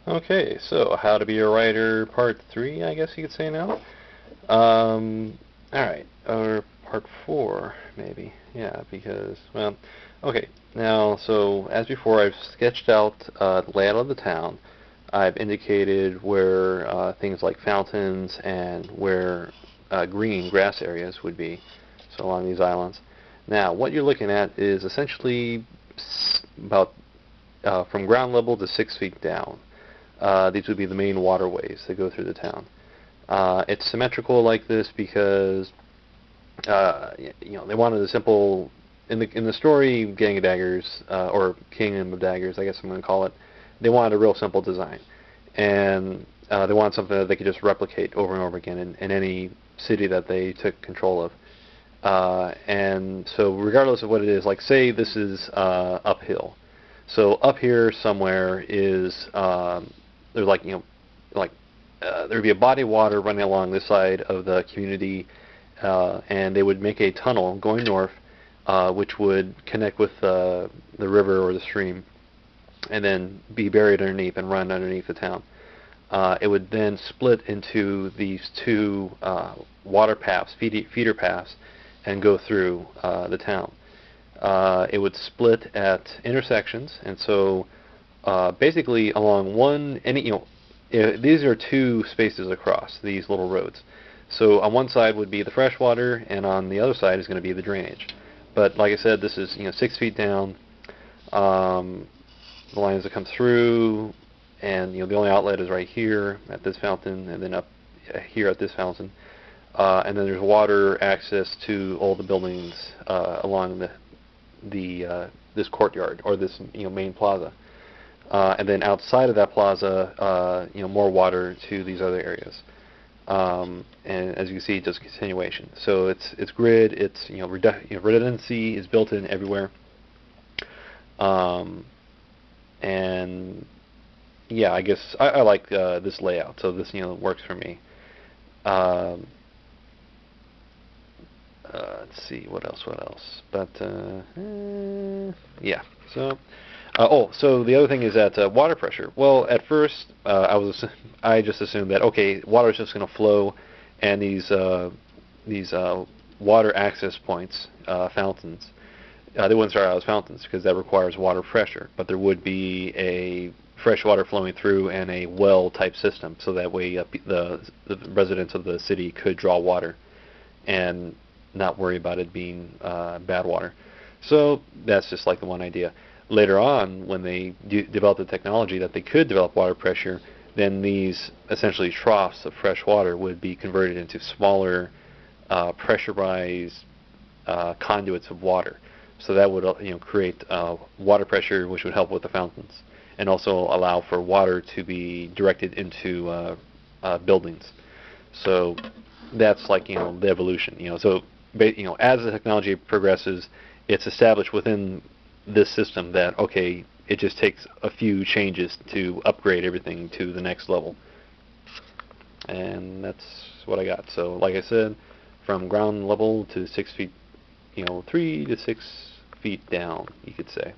Okay, so how to be a writer, part 3, I guess you could say now. Alright, or part 4, maybe. Yeah, because, well, okay. Now, so, as before, I've sketched out the layout of the town. I've indicated where things like fountains and where green grass areas would be, so along these islands. Now, what you're looking at is essentially about from ground level to 6 feet down. These would be the main waterways that go through the town. It's symmetrical like this because they wanted a simple in the story, Gang of Daggers or Kingdom of Daggers, I guess I'm going to call it. They wanted a real simple design, and they wanted something that they could just replicate over and over again in any city that they took control of. And so, regardless of what it is, like say this is uphill. So up here somewhere is there's like there would be a body of water running along this side of the community, and they would make a tunnel going north, which would connect with the river or the stream, and then be buried underneath and run underneath the town. It would then split into these two water paths, feeder paths, and go through the town. It would split at intersections, and so basically along these are two spaces across these little roads. So on one side would be the fresh water, and on the other side is going to be the drainage. But like I said, this is 6 feet down. The lines that come through, and the only outlet is right here at this fountain, and then up here at this fountain. And then there's water access to all the buildings along this courtyard or this main plaza. And then outside of that plaza, more water to these other areas. And as you can see, just continuation. So it's grid. It's redundancy is built in everywhere. And yeah, I guess I like this layout. So this works for me. Let's see what else. But yeah. So. So the other thing is that water pressure. Well, at first I just assumed that okay, water is just going to flow, and these water access points, fountains, they wouldn't start out as fountains because that requires water pressure. But there would be a fresh water flowing through and a well type system, so that way the residents of the city could draw water and not worry about it being bad water. So that's just like the one idea. Later on, when they developed the technology that they could develop water pressure, then these essentially troughs of fresh water would be converted into smaller pressurized conduits of water. So that would create water pressure, which would help with the fountains, and also allow for water to be directed into buildings. So that's like the evolution. So as the technology progresses, it's established within this system that okay, it just takes a few changes to upgrade everything to the next level, and that's what I got. So like I said, from ground level to 6 feet, 3 to 6 feet down, you could say.